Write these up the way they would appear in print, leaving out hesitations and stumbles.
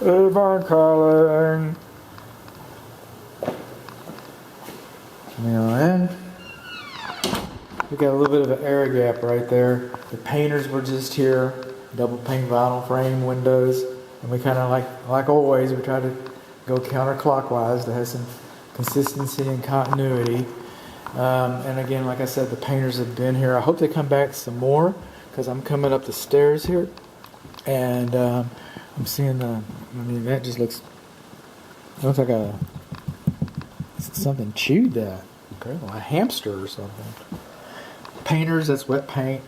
Avon calling. And we got a little bit of an air gap right there. The painters were just here, double pane vinyl frame windows, and we kind of like always, we try to go counterclockwise to have some consistency and continuity. And again, like I said, the painters have been here. I hope they come back some more because I'm coming up the stairs here, and I'm seeing that just looks like something chewed that. Incredible. A hamster or something. Painters, that's wet paint.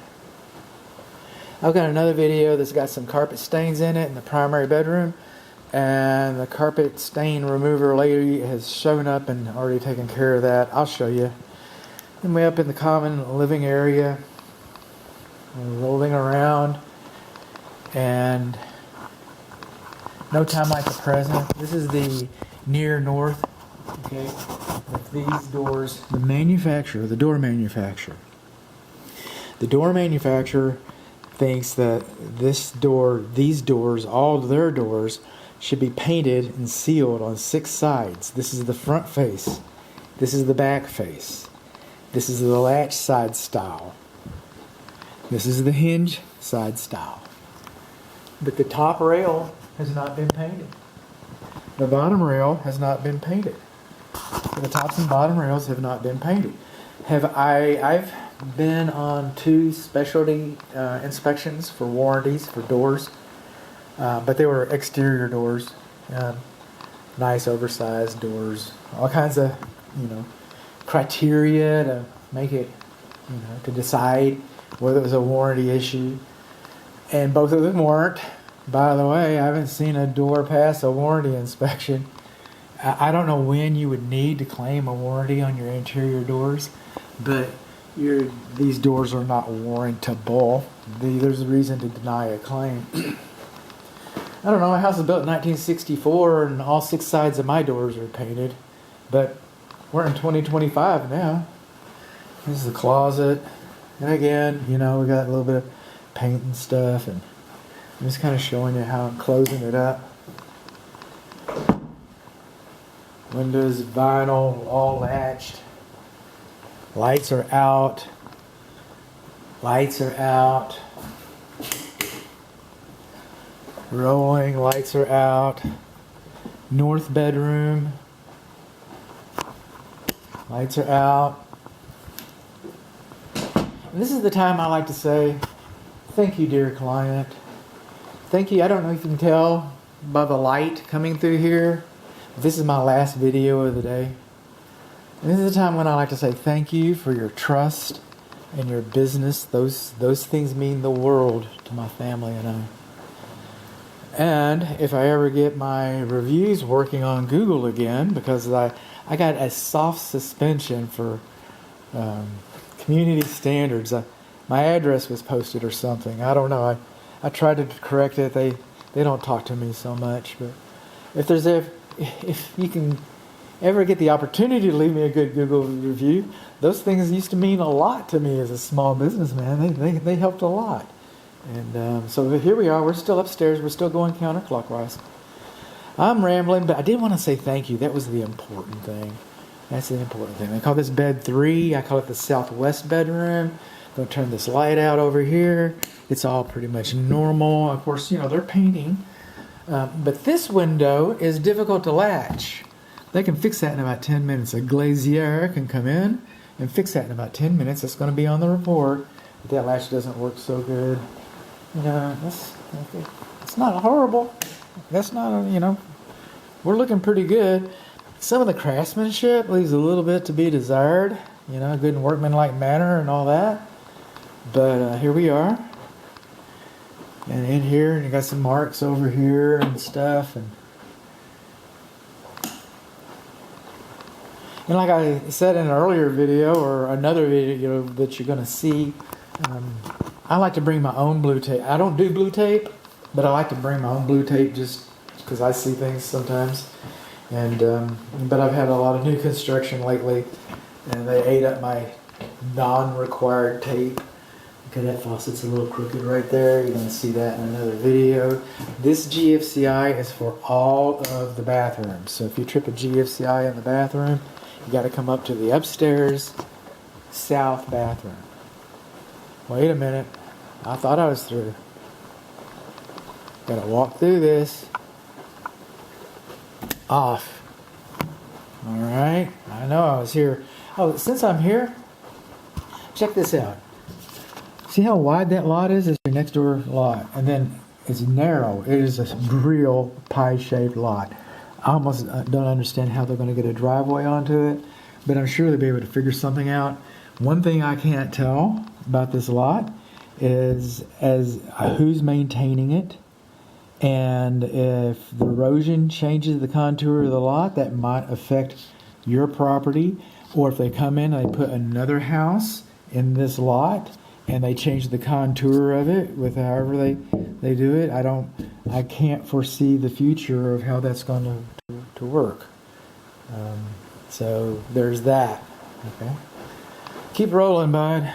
I've got another video that's got some carpet stains in it in the primary bedroom, and the carpet stain remover lady has shown up and already taken care of that. I'll show you. And way up in the common living area, rolling around, and no time like the present. This is the near north. Okay, with these doors, the door manufacturer thinks that these doors, all of their doors, should be painted and sealed on 6 sides. This is the front face. This is the back face. This is the latch side style. This is the hinge side style. But the top rail has not been painted. The bottom rail has not been painted. The tops and bottom rails have not been painted. I've been on 2 specialty inspections for warranties for doors, but they were exterior doors, nice oversized doors, all kinds of criteria to make it, to decide whether it was a warranty issue, and both of them weren't. By the way, I haven't seen a door pass a warranty inspection. I don't know when you would need to claim a warranty on your interior doors, but these doors are not warrantable. There's a reason to deny a claim. I don't know, my house was built in 1964 and all 6 sides of my doors are painted, but we're in 2025 now. This is the closet, and again, we got a little bit of paint and stuff, and I'm just kind of showing you how I'm closing it up. Windows, vinyl, all latched. Lights are out. Lights are out. Rolling, lights are out. North bedroom. Lights are out. And this is the time I like to say, thank you, dear client. Thank you. I don't know if you can tell by the light coming through here. This is my last video of the day. And this is the time when I like to say thank you for your trust and your business. Those things mean the world to my family and I. And if I ever get my reviews working on Google again, because I got a soft suspension for community standards. My address was posted or something. I don't know. I tried to correct it. They don't talk to me so much. But if you can ever get the opportunity to leave me a good Google review, those things used to mean a lot to me as a small businessman. They helped a lot. And so here we are. We're still upstairs. We're still going counterclockwise. I'm rambling, but I did want to say thank you. That was the important thing. That's the important thing. I call this bed 3. I call it the southwest bedroom. Going to turn this light out over here. It's all pretty much normal. Of course, they're painting. But this window is difficult to latch. They can fix that in about 10 minutes. A glazier can come in and fix that in about 10 minutes. That's going to be on the report. But that latch doesn't work so good. It's not horrible. That's not, we're looking pretty good. Some of the craftsmanship leaves a little bit to be desired. Good and workmanlike manner and all that. But here we are. And in here, you got some marks over here and stuff. And like I said in an earlier video or another video that you're going to see, I like to bring my own blue tape. I don't do blue tape, but I like to bring my own blue tape just because I see things sometimes. And but I've had a lot of new construction lately, and they ate up my non-required tape. Okay, that faucet's a little crooked right there. You're going to see that in another video. This GFCI is for all of the bathrooms. So if you trip a GFCI in the bathroom, you got to come up to the upstairs south bathroom. Wait a minute. I thought I was through. Got to walk through this. Off. Alright. I know I was here. Oh, since I'm here, check this out. See how wide that lot is? It's your next door lot. And then it's narrow. It is a real pie-shaped lot. I almost don't understand how they're going to get a driveway onto it, but I'm sure they'll be able to figure something out. One thing I can't tell about this lot is who's maintaining it, and if the erosion changes the contour of the lot, that might affect your property. Or if they come in and they put another house in this lot and they change the contour of it with however they do it, I can't foresee the future of how that's going to work. So there's that. Okay, keep rolling, bud.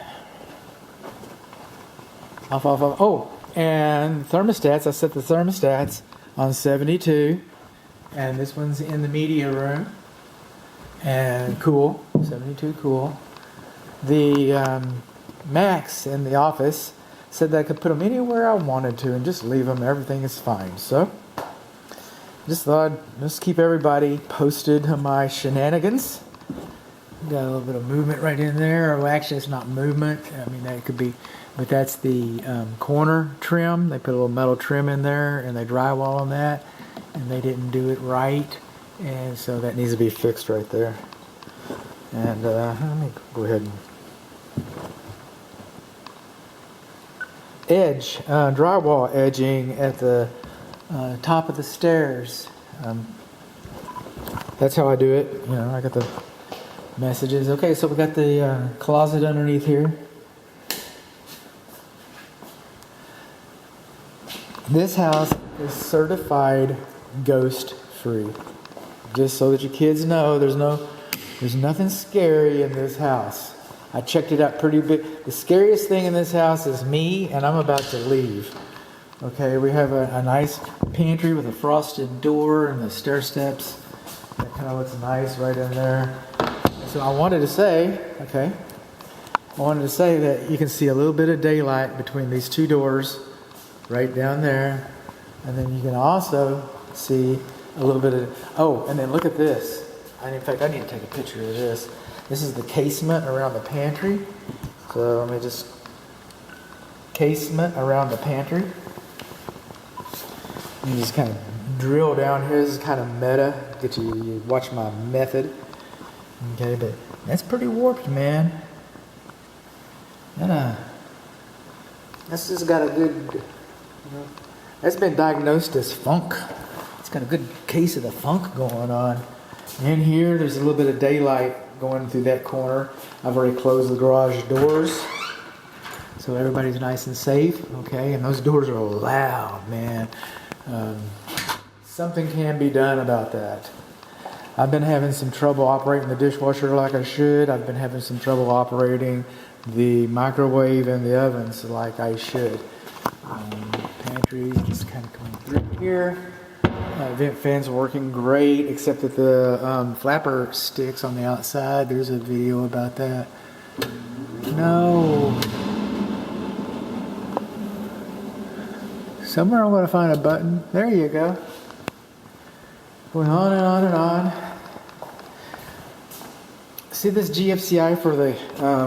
Off. Oh, and thermostats. I set the thermostats on 72, and this one's in the media room. And cool, 72 cool. The Max in the office said that I could put them anywhere I wanted to and just leave them. Everything is fine. So, just thought I'd just keep everybody posted on my shenanigans. Got a little bit of movement right in there. Well, actually, it's not movement. I mean, that could be, but that's the corner trim. They put a little metal trim in there and they drywall on that, and they didn't do it right. And so that needs to be fixed right there. And let me go ahead and edge, drywall edging at the top of the stairs. That's how I do it. You know, I got the messages. Okay, so we got the closet underneath here. This house is certified ghost free. Just so that your kids know, there's nothing scary in this house. I checked it out pretty big. The scariest thing in this house is me, and I'm about to leave. Okay, we have a nice pantry with a frosted door and the stair steps. That kind of looks nice right in there. So I wanted to say that you can see a little bit of daylight between these two doors right down there. And then you can also see a little bit of, oh, and then look at this. In fact, I need to take a picture of this. This is the casement around the pantry. So let me just, casement around the pantry. You just kind of drill down here. This is kind of meta. Get you watch my method. Okay, but that's pretty warped, man. And that's just got a good, that's been diagnosed as funk. It's got a good case of the funk going on. In here, there's a little bit of daylight going through that corner. I've already closed the garage doors, so everybody's nice and safe. Okay, and those doors are loud, man. Something can be done about that. I've been having some trouble operating the dishwasher like I should. I've been having some trouble operating the microwave and the ovens like I should. Pantry just kind of coming through here. Vent fans are working great, except that the flapper sticks on the outside. There's a video about that. No. Somewhere I'm going to find a button. There you go. Going on and on and on. See this GFCI for the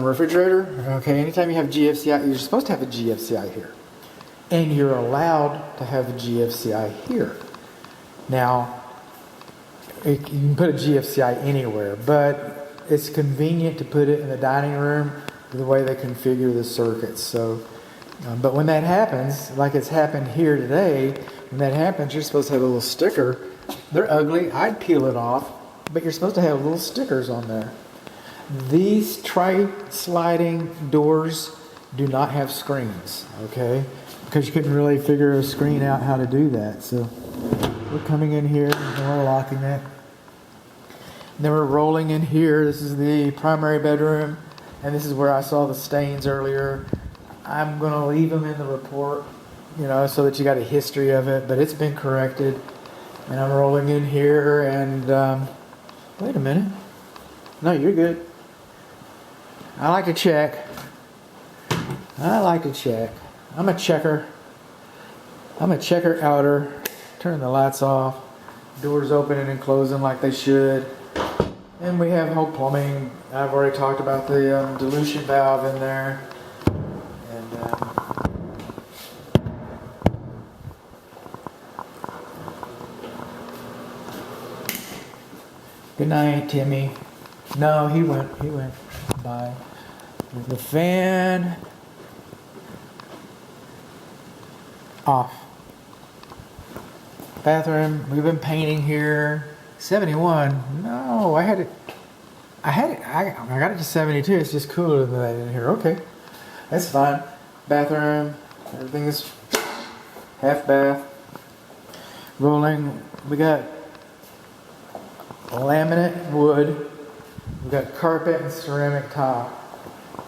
refrigerator? Okay, anytime you have GFCI, you're supposed to have a GFCI here. And you're allowed to have a GFCI here. Now, you can put a GFCI anywhere, but it's convenient to put it in the dining room the way they configure the circuits. So, but when that happens, like it's happened here today, when that happens, you're supposed to have a little sticker. They're ugly. I'd peel it off, but you're supposed to have little stickers on there. These tri-sliding doors do not have screens, okay? Because you couldn't really figure a screen out how to do that. So we're coming in here and we're locking it. And then we're rolling in here. This is the primary bedroom, and this is where I saw the stains earlier. I'm going to leave them in the report, so that you got a history of it, but it's been corrected. And I'm rolling in here and, wait a minute. No, you're good. I like to check. I'm a checker. I'm a checker outer. Turn the lights off. Doors opening and closing like they should. And we have whole plumbing. I've already talked about the dilution valve in there. And good night, Timmy. No, he went by. The fan off. Bathroom. We've been painting here. 71. No, I got it to 72. It's just cooler than that in here. Okay, that's fine. Bathroom. Everything is half bath. Rolling. We got laminate wood. We got carpet and ceramic tile.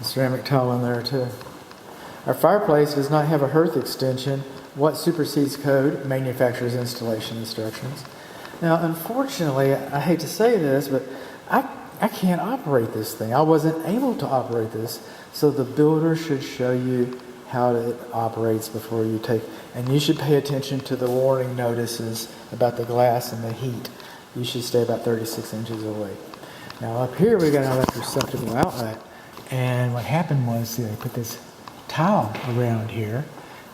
Ceramic tile in there too. Our fireplace does not have a hearth extension. What supersedes code? Manufacturer's installation instructions. Now, unfortunately, I hate to say this, but I can't operate this thing. I wasn't able to operate this, so the builder should show you how it operates before you take. And you should pay attention to the warning notices about the glass and the heat. You should stay about 36 inches away. Now, up here we got an electric receptacle outlet. And what happened was they put this tile around here,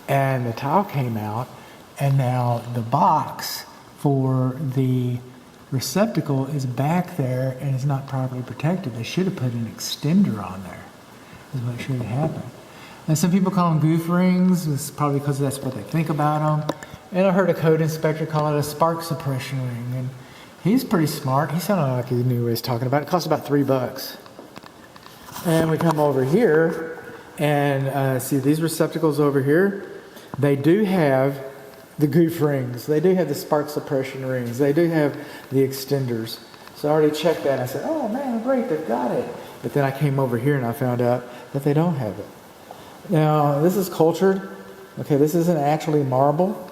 and the tile came out, and now the box for the receptacle is back there and is not properly protected. They should have put an extender on there, is what should have happened. And some people call them goof rings. It's probably because that's what they think about them. And I heard a code inspector call it a spark suppression ring. And he's pretty smart. He sounded like he knew what he was talking about. It cost about $3. And we come over here and see these receptacles over here. They do have the goof rings. They do have the spark suppression rings. They do have the extenders. So I already checked that. And I said, oh man, great, they've got it. But then I came over here and I found out that they don't have it. Now, this is cultured. Okay, this isn't actually marble.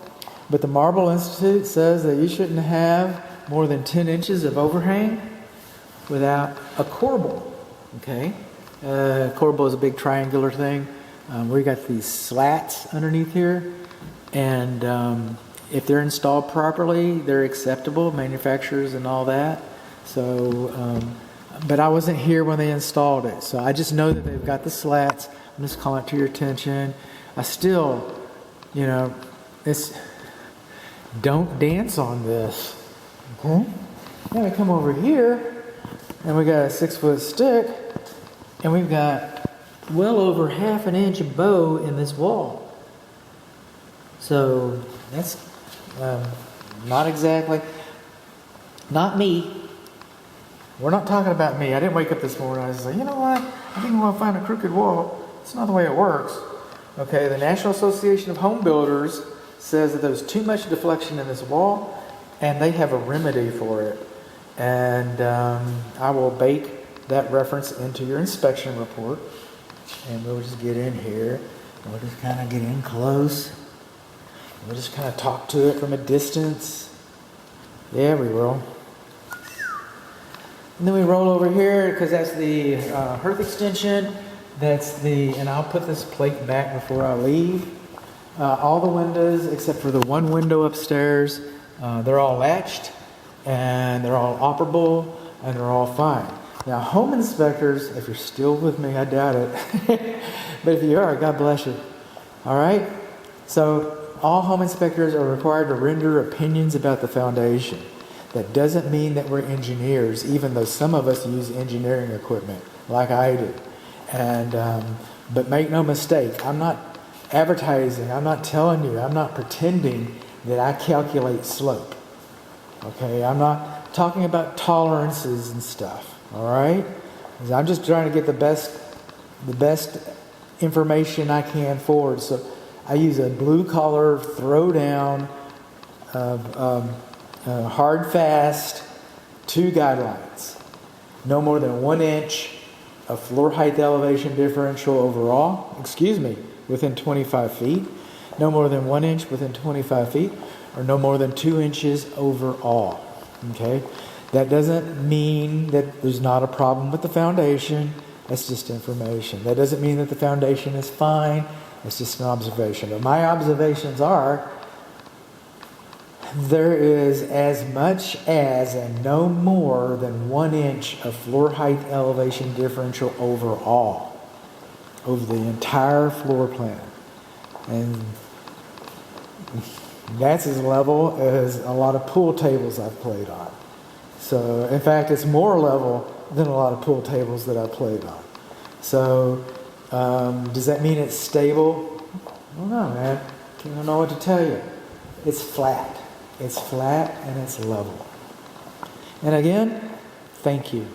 But the Marble Institute says that you shouldn't have more than 10 inches of overhang without a corbel. Okay? Corbel is a big triangular thing. We got these slats underneath here, and if they're installed properly, they're acceptable, manufacturers and all that. So, but I wasn't here when they installed it, so I just know that they've got the slats. I'm just calling it to your attention. I still, don't dance on this. Okay. Now we come over here, and we got a 6-foot stick. And we've got well over ½ an inch of bow in this wall. So that's not exactly, not me. We're not talking about me. I didn't wake up this morning. I was like, you know what? I didn't want to find a crooked wall. It's not the way it works. Okay, the National Association of Home Builders says that there's too much deflection in this wall, and they have a remedy for it. And I will bake that reference into your inspection report, and we'll just get in here. We'll just kind of get in close. We'll just kind of talk to it from a distance. Yeah, we will. And then we roll over here because that's the hearth extension. And I'll put this plate back before I leave. All the windows except for the one window upstairs, they're all latched, and they're all operable, and they're all fine. Now, home inspectors, if you're still with me, I doubt it. But if you are, God bless you. All right? So, all home inspectors are required to render opinions about the foundation. That doesn't mean that we're engineers, even though some of us use engineering equipment, like I do. But make no mistake, I'm not advertising, I'm not telling you, I'm not pretending that I calculate slope. Okay? I'm not talking about tolerances and stuff. All right? I'm just trying to get the best information I can forward. So I use a blue collar throw down, hard fast 2 guidelines. No more than 1 inch of floor height elevation differential overall. within 25 feet, no more than 1 inch within 25 feet, or no more than 2 inches overall. Okay? That doesn't mean that there's not a problem with the foundation. That's just information. That doesn't mean that the foundation is fine. It's just an observation. But my observations are there is as much as and no more than 1 inch of floor height elevation differential overall over the entire floor plan. And that's as level as a lot of pool tables I've played on. So, in fact, it's more level than a lot of pool tables that I've played on. So, does that mean it's stable? I don't know, man. I don't know what to tell you. It's flat. It's flat and it's level. And again, thank you.